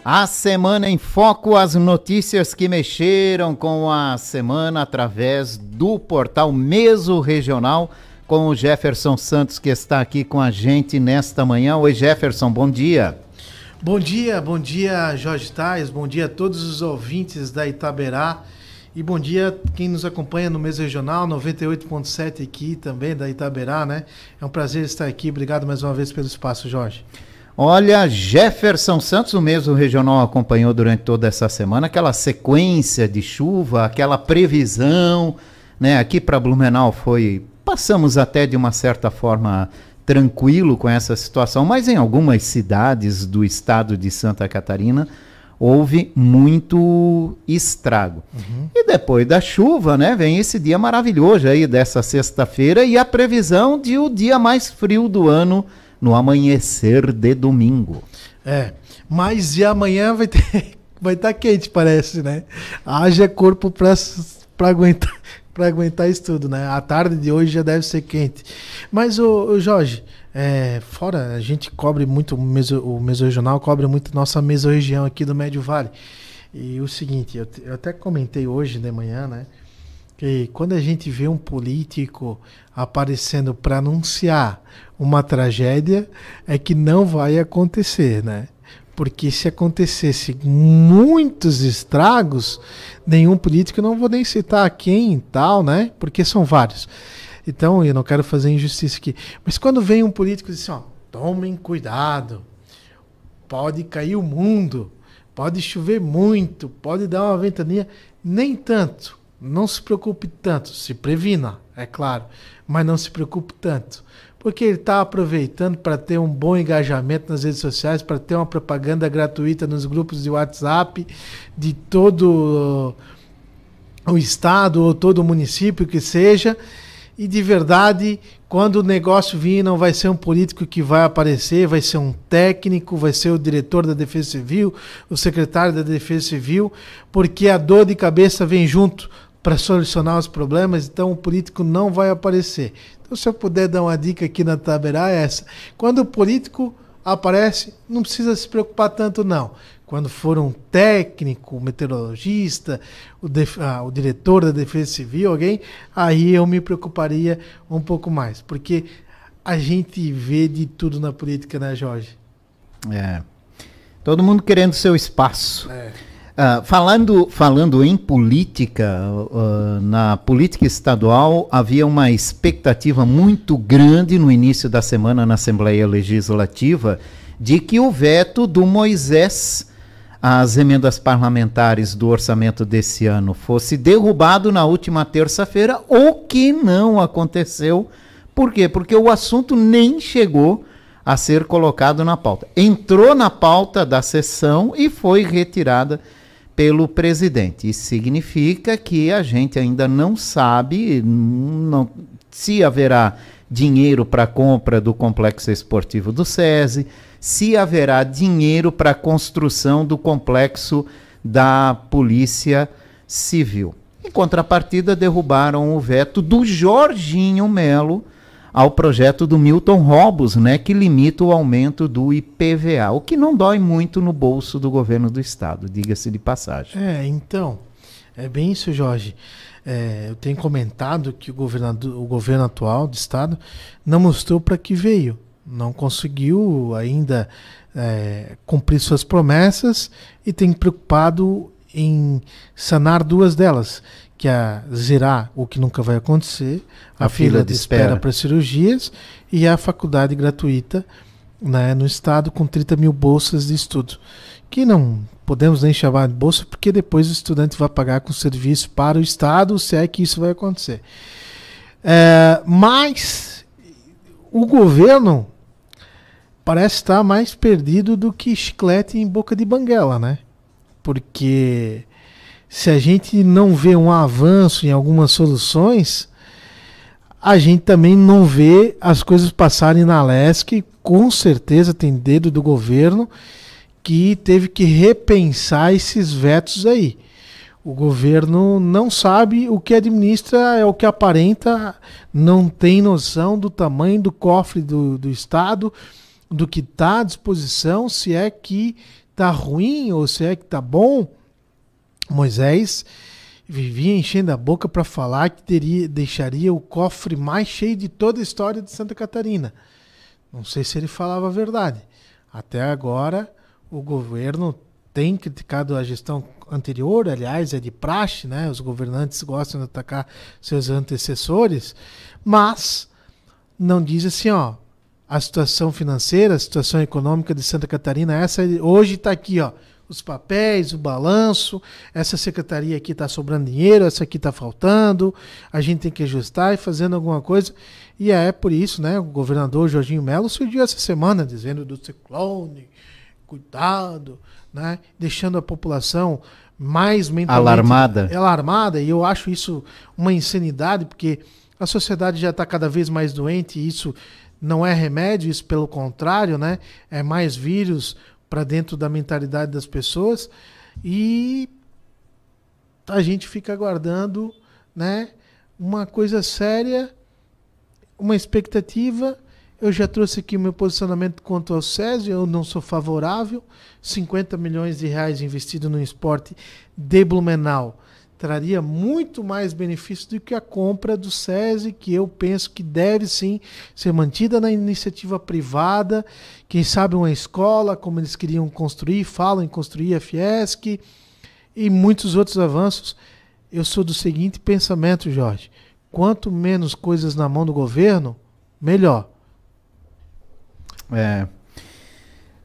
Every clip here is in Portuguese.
A Semana em Foco, as notícias que mexeram com a semana através do portal Mesorregional, com o Jefferson Santos, que está aqui com a gente nesta manhã. Oi, Jefferson, bom dia. Bom dia, Jorge Tais, bom dia a todos os ouvintes da Itaberá e bom dia quem nos acompanha no Mesorregional 98.7 aqui também da Itaberá, né? É um prazer estar aqui, obrigado mais uma vez pelo espaço, Jorge. Olha, Jefferson Santos, o Mesorregional acompanhou durante toda essa semana aquela sequência de chuva, aquela previsão, né? Aqui para Blumenau passamos até de uma certa forma tranquilo com essa situação, mas em algumas cidades do estado de Santa Catarina houve muito estrago. E depois da chuva, né, vem esse dia maravilhoso aí dessa sexta-feira e a previsão de o dia mais frio do ano no amanhecer de domingo. Mas e amanhã vai estar quente, parece, né? Haja corpo para aguentar isso tudo, né? A tarde de hoje já deve ser quente. Mas, ô Jorge, fora a gente cobre muito, o Mesorregional cobre muito nossa mesorregião aqui do Médio Vale. E o seguinte, eu até comentei hoje de manhã, né? Que quando a gente vê um político aparecendo para anunciar uma tragédia, é que não vai acontecer, né? Porque se acontecesse muitos estragos, nenhum político, não vou nem citar quem e tal, né? Porque são vários. Então, eu não quero fazer injustiça aqui. Mas quando vem um político e diz assim, ó, tomem cuidado, pode cair o mundo, pode chover muito, pode dar uma ventania, nem tanto. Não se preocupe tanto, se previna, é claro, mas não se preocupe tanto, porque ele está aproveitando para ter um bom engajamento nas redes sociais, para ter uma propaganda gratuita nos grupos de WhatsApp de todo o estado ou todo o município que seja, e de verdade, quando o negócio vir, não vai ser um político que vai aparecer, vai ser um técnico, vai ser o diretor da Defesa Civil, o secretário da Defesa Civil, porque a dor de cabeça vem junto para solucionar os problemas, então o político não vai aparecer. Então, se eu puder dar uma dica aqui na Itaberá, é essa. Quando o político aparece, não precisa se preocupar tanto, não. Quando for um técnico, um meteorologista, o diretor da Defesa Civil, alguém, aí eu me preocuparia um pouco mais. Porque a gente vê de tudo na política, né, Jorge? Todo mundo querendo seu espaço. Falando em política, na política estadual havia uma expectativa muito grande no início da semana na Assembleia Legislativa de que o veto do Moisés às emendas parlamentares do orçamento desse ano fosse derrubado na última terça-feira, o que não aconteceu. Por quê? Porque o assunto nem chegou a ser colocado na pauta. Entrou na pauta da sessão e foi retirada pelo presidente. Isso significa que a gente ainda não sabe se haverá dinheiro para a compra do complexo esportivo do SESI, se haverá dinheiro para a construção do complexo da Polícia Civil. Em contrapartida, derrubaram o veto do Jorginho Melo ao projeto do Milton Robbos, né, que limita o aumento do IPVA, o que não dói muito no bolso do governo do estado, diga-se de passagem. Então, é bem isso, Jorge. Eu tenho comentado que o governo atual do estado não mostrou para que veio, não conseguiu ainda cumprir suas promessas e tem preocupado em sanar duas delas, que é zerar o que nunca vai acontecer, a fila de espera para cirurgias e a faculdade gratuita, né, no estado com 30 mil bolsas de estudo, que não podemos nem chamar de bolsa porque depois o estudante vai pagar com serviço para o estado, se é que isso vai acontecer. Mas o governo parece estar mais perdido do que chiclete em boca de banguela, né? Porque se a gente não vê um avanço em algumas soluções, a gente também não vê as coisas passarem na LESC. Com certeza tem dedo do governo que teve que repensar esses vetos aí. O governo não sabe o que administra, é o que aparenta, não tem noção do tamanho do cofre do Estado, do que está à disposição, se é que tá ruim ou se é que tá bom, Moisés vivia enchendo a boca para falar que deixaria o cofre mais cheio de toda a história de Santa Catarina. Não sei se ele falava a verdade. Até agora, o governo tem criticado a gestão anterior, aliás, é de praxe, né? Os governantes gostam de atacar seus antecessores, mas não diz assim, ó, a situação financeira, a situação econômica de Santa Catarina, essa hoje está aqui, ó, os papéis, o balanço, essa secretaria aqui está sobrando dinheiro, essa aqui está faltando, a gente tem que ajustar e fazendo alguma coisa. E é por isso, né, o governador Jorginho Melo surgiu essa semana dizendo do ciclone, cuidado, né, deixando a população mais mentalmente alarmada, e eu acho isso uma insanidade, porque a sociedade já está cada vez mais doente, e isso não é remédio, isso pelo contrário, né, é mais vírus para dentro da mentalidade das pessoas, e a gente fica aguardando, né, uma coisa séria, uma expectativa. Eu já trouxe aqui o meu posicionamento quanto ao SESI, eu não sou favorável. 50 milhões de reais investido no esporte de Blumenau traria muito mais benefício do que a compra do SESI, que eu penso que deve sim ser mantida na iniciativa privada. Quem sabe uma escola, como eles queriam construir, falam em construir a Fiesc e muitos outros avanços. Eu sou do seguinte pensamento, Jorge: quanto menos coisas na mão do governo, melhor.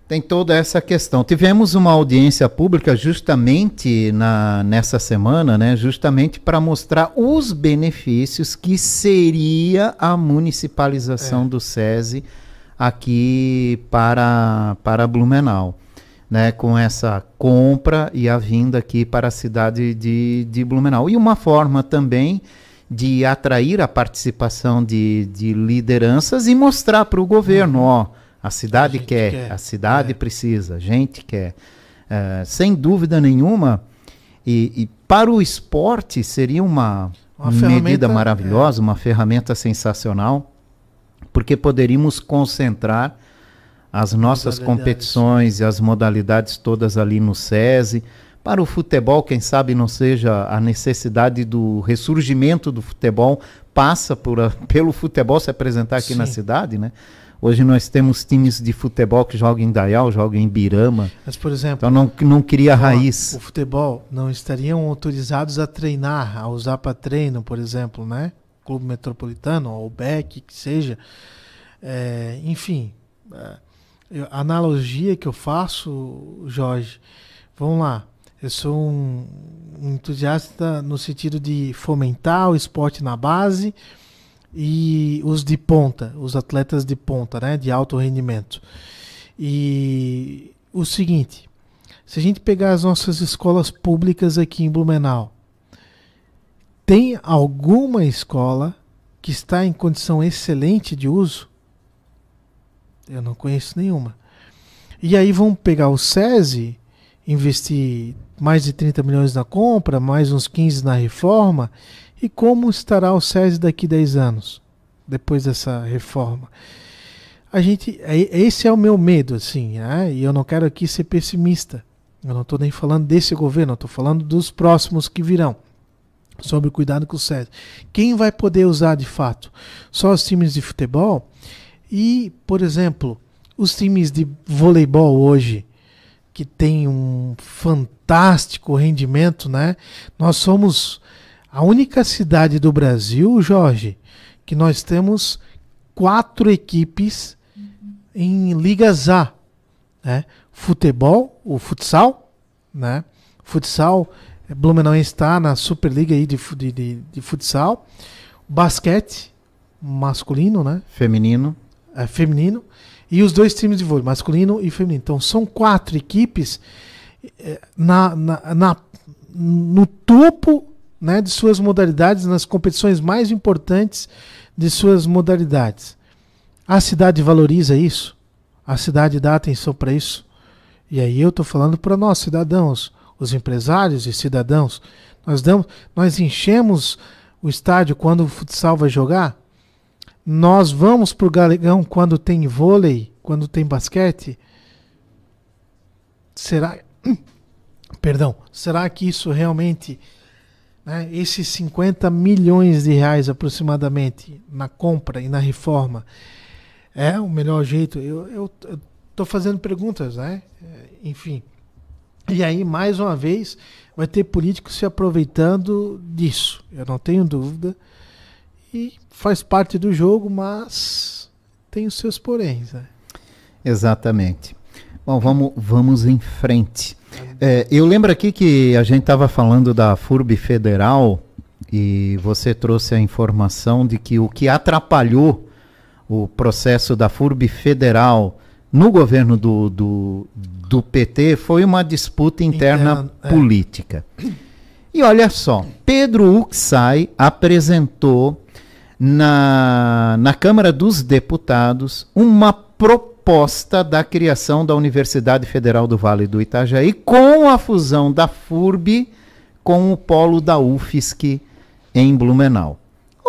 Tem toda essa questão. Tivemos uma audiência pública justamente nessa semana, né, justamente para mostrar os benefícios que seria a municipalização do SESI aqui para Blumenau, né, com essa compra e a vinda aqui para a cidade de Blumenau. E uma forma também de atrair a participação de lideranças e mostrar para o governo, ó, a cidade quer, a cidade precisa, a gente quer. Sem dúvida nenhuma, e para o esporte seria uma medida maravilhosa, uma ferramenta sensacional, porque poderíamos concentrar as nossas competições e as modalidades todas ali no SESI. Para o futebol, quem sabe não seja a necessidade do ressurgimento do futebol, passa pelo futebol se apresentar aqui na cidade, né? Hoje nós temos times de futebol que jogam em Dayal, jogam em Birama. Mas, por exemplo, então não cria raiz. O futebol não estariam autorizados a treinar, a usar para treino, por exemplo, né? Clube Metropolitano, ou BEC, que seja. Enfim, a analogia que eu faço, Jorge, vamos lá. Eu sou um entusiasta no sentido de fomentar o esporte na base e os de ponta, os atletas de ponta, né, de alto rendimento. E o seguinte, se a gente pegar as nossas escolas públicas aqui em Blumenau, tem alguma escola que está em condição excelente de uso? Eu não conheço nenhuma. E aí vamos pegar o SESI, investir mais de 30 milhões na compra, mais uns 15 na reforma. E como estará o SESI daqui 10 anos, depois dessa reforma? Esse é o meu medo, assim, né? E eu não quero aqui ser pessimista. Eu não estou nem falando desse governo, eu estou falando dos próximos que virão, sobre o cuidado com o SESI. Quem vai poder usar de fato? Só os times de futebol? E, por exemplo, os times de voleibol hoje, que tem um fantástico rendimento, né? Nós somos a única cidade do Brasil, Jorge, que nós temos 4 equipes em ligas A, né? Futebol, o futsal, né? Futsal, Blumenau está na Superliga aí de futsal. Basquete, masculino, né? Feminino. Feminino. E os 2 times de vôlei, masculino e feminino. Então são 4 equipes no topo, né, de suas modalidades, nas competições mais importantes de suas modalidades. A cidade valoriza isso? A cidade dá atenção para isso? E aí eu estou falando para nós, cidadãos, os empresários e cidadãos. Nós enchemos o estádio quando o futsal vai jogar? Nós vamos para o Galegão quando tem vôlei, quando tem basquete? será que isso realmente, né, esses 50 milhões de reais aproximadamente na compra e na reforma é o melhor jeito? Eu tô fazendo perguntas, né? Enfim. E aí, mais uma vez, vai ter políticos se aproveitando disso. Eu não tenho dúvida. E faz parte do jogo, mas tem os seus poréns, né? Exatamente. Bom, vamos em frente. Eu lembro aqui que a gente estava falando da FURB Federal e você trouxe a informação de que o que atrapalhou o processo da FURB Federal no governo do PT foi uma disputa interna política. E olha só, Pedro Uxay apresentou na Câmara dos Deputados uma proposta da criação da Universidade Federal do Vale do Itajaí com a fusão da FURB com o polo da UFSC em Blumenau.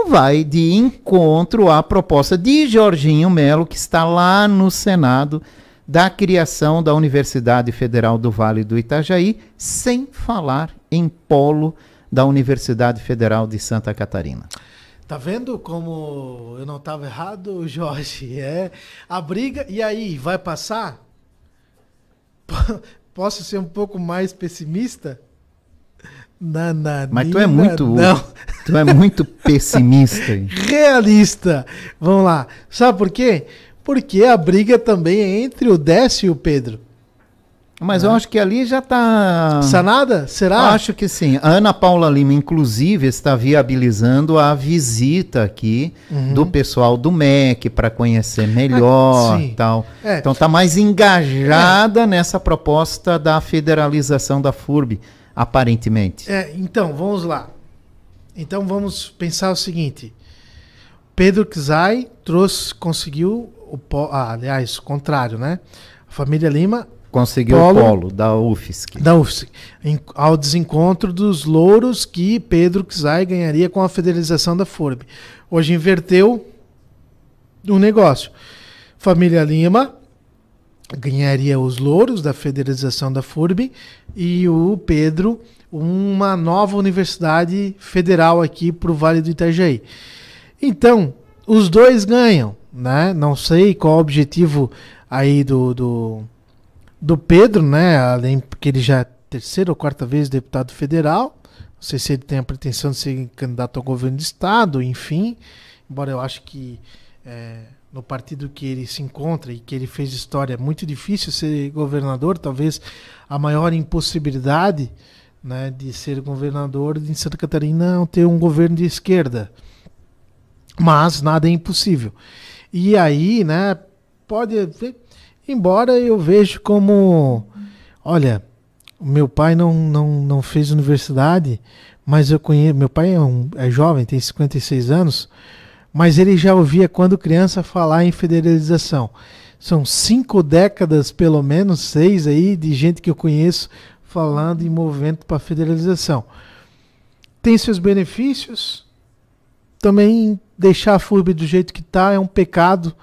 Vai de encontro à proposta de Jorginho Melo, que está lá no Senado, da criação da Universidade Federal do Vale do Itajaí, sem falar em polo da Universidade Federal de Santa Catarina. Tá vendo como eu não estava errado, Jorge? A briga, e aí, vai passar? Posso ser um pouco mais pessimista? Mas tu é muito pessimista. Hein? Realista. Vamos lá. Sabe por quê? Porque a briga também é entre o Décio e o Pedro. Mas eu acho que ali já está... Sanada? Será? Eu acho que sim. A Ana Paula Lima, inclusive, está viabilizando a visita aqui do pessoal do MEC para conhecer melhor e tal. Então está mais engajada nessa proposta da federalização da FURB. Aparentemente. Então, vamos lá. Então, vamos pensar o seguinte. Pedro Uxay conseguiu aliás, o contrário, né? A família Lima conseguiu o polo da UFSC. Ao desencontro dos louros que Pedro Uxay ganharia com a federalização da FURB. Hoje inverteu o negócio. Família Lima ganharia os louros da federalização da FURB e o Pedro uma nova universidade federal aqui para o Vale do Itajaí. Então, os dois ganham, né? Não sei qual o objetivo aí do Pedro, né? Além porque ele já é terceira ou quarta vez deputado federal. Não sei se ele tem a pretensão de ser candidato ao governo do estado, enfim. Embora eu acho que no partido que ele se encontra e que ele fez história, é muito difícil ser governador, talvez a maior impossibilidade, né, de ser governador em Santa Catarina é ter um governo de esquerda. Mas nada é impossível. E aí, né, pode ver, embora eu vejo como, olha, meu pai não fez universidade, mas eu conheço, meu pai é jovem, tem 56 anos, mas ele já ouvia quando criança falar em federalização. São 5 décadas, pelo menos 6 aí, de gente que eu conheço falando em movimento para federalização. Tem seus benefícios. Também deixar a FURB do jeito que está é um pecado,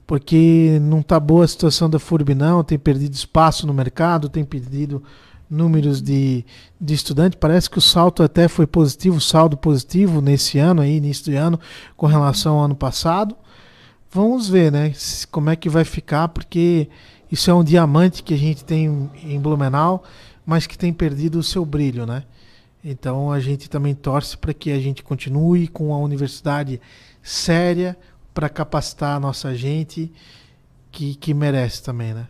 porque não está boa a situação da FURB não, tem perdido espaço no mercado, tem perdido números de estudantes. Parece que o salto até foi positivo, saldo positivo nesse ano, aí, início de ano, com relação ao ano passado. Vamos ver, né, como é que vai ficar, porque isso é um diamante que a gente tem em Blumenau, mas que tem perdido o seu brilho, né? Então a gente também torce para que a gente continue com a universidade séria para capacitar a nossa gente que merece também, né?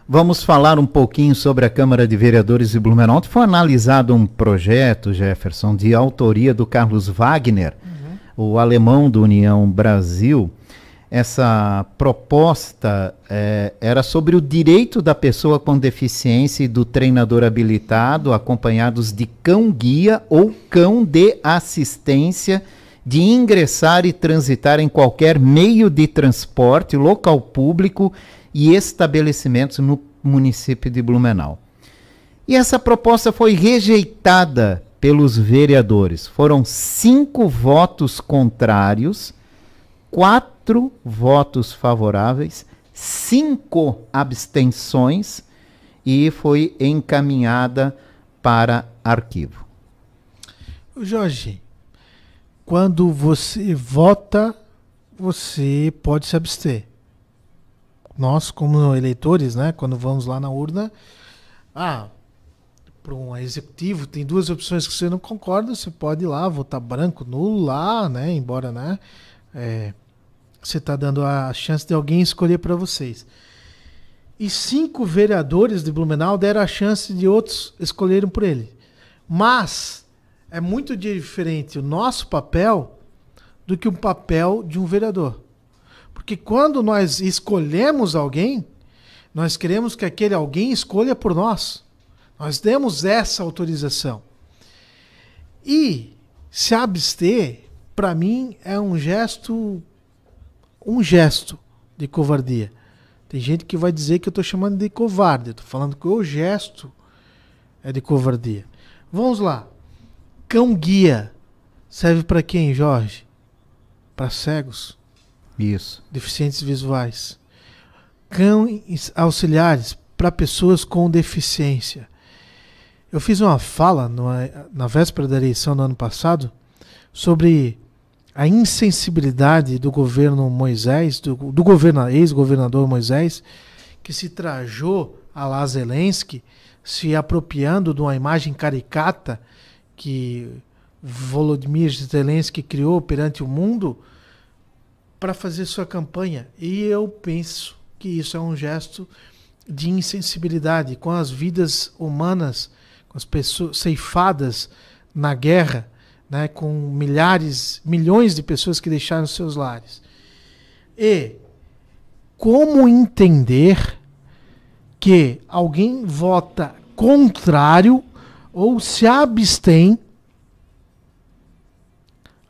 Vamos falar um pouquinho sobre a Câmara de Vereadores de Blumenau. Foi analisado um projeto, Jefferson, de autoria do Carlos Wagner, o alemão do União Brasil. Essa proposta era sobre o direito da pessoa com deficiência e do treinador habilitado, acompanhados de cão-guia ou cão de assistência, de ingressar e transitar em qualquer meio de transporte, local público e estabelecimentos no município de Blumenau. E essa proposta foi rejeitada pelos vereadores. Foram 5 votos contrários, 4 votos favoráveis, 5 abstenções e foi encaminhada para arquivo. Jorge, quando você vota, você pode se abster. Nós, como eleitores, né, quando vamos lá na urna, para um executivo, tem duas opções que você não concorda, você pode ir lá votar branco, nulo lá, né, embora, né, você está dando a chance de alguém escolher para vocês. E 5 vereadores de Blumenau deram a chance de outros escolherem por ele. Mas é muito diferente o nosso papel do que o papel de um vereador. Porque quando nós escolhemos alguém, nós queremos que aquele alguém escolha por nós. Nós demos essa autorização. E se abster, para mim, é um gesto de covardia. Tem gente que vai dizer que eu estou chamando de covarde. Eu estou falando que o gesto é de covardia. Vamos lá. Cão guia serve para quem, Jorge? Para cegos. Isso. Deficientes visuais. Cães auxiliares para pessoas com deficiência. Eu fiz uma fala na véspera da eleição do ano passado sobre a insensibilidade do governo Moisés, do ex-governador Moisés, que se trajou a lá Zelensky, se apropriando de uma imagem caricata que Volodymyr Zelensky criou perante o mundo para fazer sua campanha. E eu penso que isso é um gesto de insensibilidade com as vidas humanas, com as pessoas ceifadas na guerra, né, com milhões de pessoas que deixaram seus lares. E como entender que alguém vota contrário ou se abstém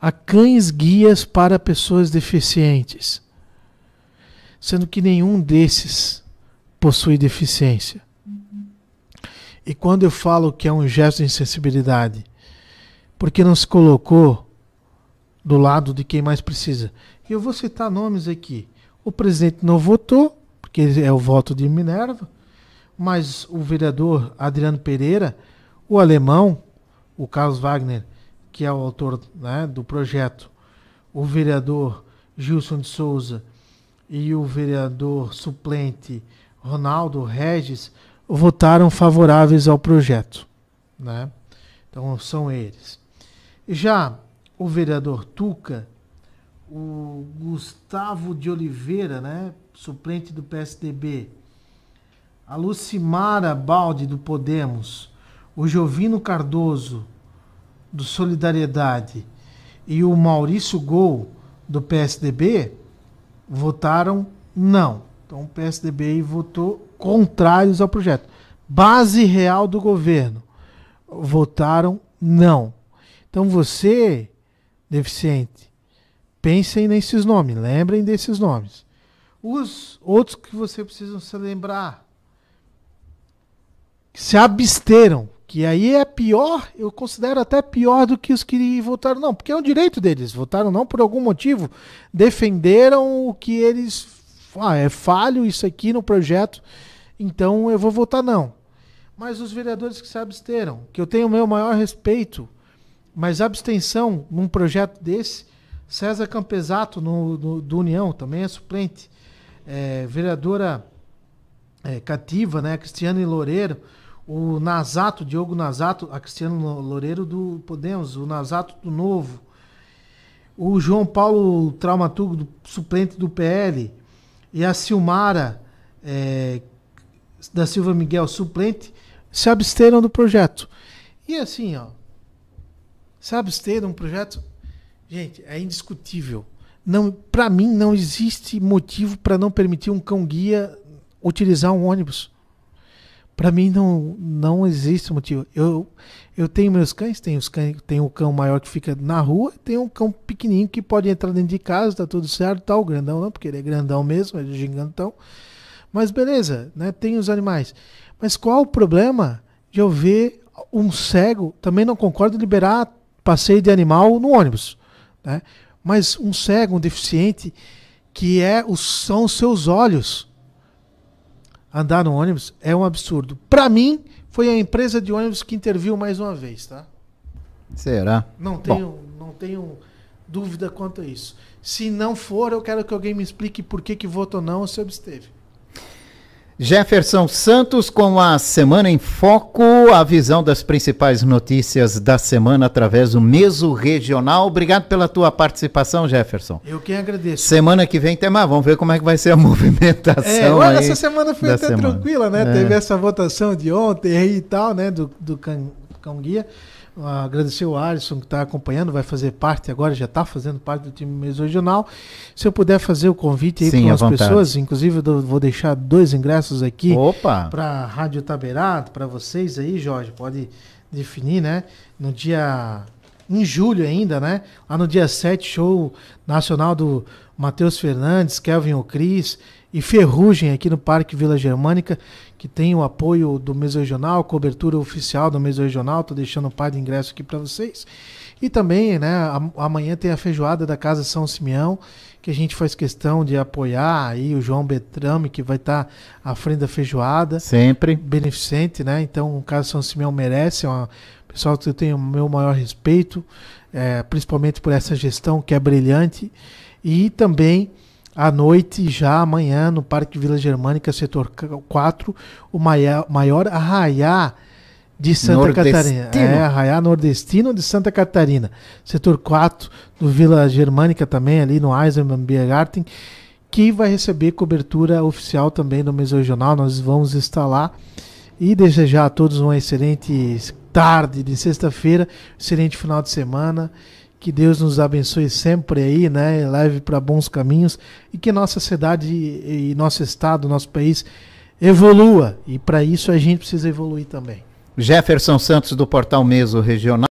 a cães guias para pessoas deficientes, sendo que nenhum desses possui deficiência? E quando eu falo que é um gesto de insensibilidade, por que não se colocou do lado de quem mais precisa? Eu vou citar nomes aqui. O presidente não votou, porque é o voto de Minerva, mas o vereador Adriano Pereira, o alemão, o Carlos Wagner, que é o autor, né, do projeto, o vereador Gilson de Souza e o vereador suplente Ronaldo Regis votaram favoráveis ao projeto, né? Então são eles. Já o vereador Tuca, o Gustavo de Oliveira, né, suplente do PSDB, a Lucimara Baldi do Podemos, o Jovino Cardoso do Solidariedade e o Maurício Gol do PSDB votaram não. Então o PSDB votou contrários ao projeto. Base Real do Governo votaram não. Então você, deficiente, pensem nesses nomes, lembrem desses nomes. Os outros que você precisa se lembrar, que se absteram, que aí é pior, eu considero até pior do que os que votaram não, porque é o direito deles, votaram não por algum motivo, defenderam o que eles, é falho isso aqui no projeto, então eu vou votar não. Mas os vereadores que se absteram, que eu tenho o meu maior respeito, mas abstenção num projeto desse, César Campesato do União, também é suplente, vereadora cativa, né, Cristiane Loureiro, o Nazato, Diogo Nazato, a Cristiano Loureiro do Podemos, o Nazato do Novo, o João Paulo Traumaturgo, suplente do PL, e a Silmara da Silva Miguel, suplente, se absteram do projeto. E assim, ó, se absteram do projeto, gente, é indiscutível. Para mim, não existe motivo para não permitir um cão-guia utilizar um ônibus. Para mim não existe motivo. Eu tenho meus cães, tenho o cão maior que fica na rua, tem um cão pequenininho que pode entrar dentro de casa, tá tudo certo, tá, o grandão não, porque ele é grandão mesmo, ele é gigantão. Mas beleza, né? Tem os animais. Mas qual o problema de eu ver um cego, também não concordo em liberar passeio de animal no ônibus, né? Mas um cego, um deficiente, que são os seus olhos. andar no ônibus é um absurdo. Para mim, foi a empresa de ônibus que interviu mais uma vez, tá? Será? Não tenho dúvida quanto a isso. Se não for, eu quero que alguém me explique por que votou não ou se absteve. Jefferson Santos com a Semana em Foco, a visão das principais notícias da semana através do Meso Regional. Obrigado pela tua participação, Jefferson. Eu quem agradeço. Semana que vem tem mais, vamos ver como é que vai ser a movimentação aí. Essa semana foi até tranquila, né? Teve essa votação de ontem aí e tal, né? Do Cão Guia. Agradecer o Alisson que está acompanhando, vai fazer parte agora, já está fazendo parte do time Meso Regional. Se eu puder fazer o convite aí para as pessoas, inclusive eu vou deixar 2 ingressos aqui para a Rádio Taberá, para vocês aí, Jorge, pode definir, né? Em julho ainda, né? Lá no dia 7, show nacional do Matheus Fernandes, Kelvin O'Cris e Ferrugem aqui no Parque Vila Germânica, que tem o apoio do Meso Regional, cobertura oficial do Meso Regional. Estou deixando o par de ingresso aqui para vocês. E também, né, amanhã tem a feijoada da Casa São Simeão, que a gente faz questão de apoiar aí o João Betrame, que vai estar à frente da feijoada. Sempre. Beneficente, né? Então, o Casa São Simeão merece. Pessoal que eu tenho o meu maior respeito, principalmente por essa gestão que é brilhante. E também à noite, já amanhã, no Parque Vila Germânica, setor 4, o maior arraiá de Santa Catarina. Arraiá nordestino de Santa Catarina. Setor 4 do Vila Germânica também, ali no Eisenbahn Biergarten, que vai receber cobertura oficial também do Meso Regional. Nós vamos estar lá e desejar a todos uma excelente tarde de sexta-feira, excelente final de semana. Que Deus nos abençoe sempre aí, né? Leve para bons caminhos e que nossa cidade e nosso estado, nosso país evolua. E para isso a gente precisa evoluir também. Jefferson Santos do Portal Meso Regional.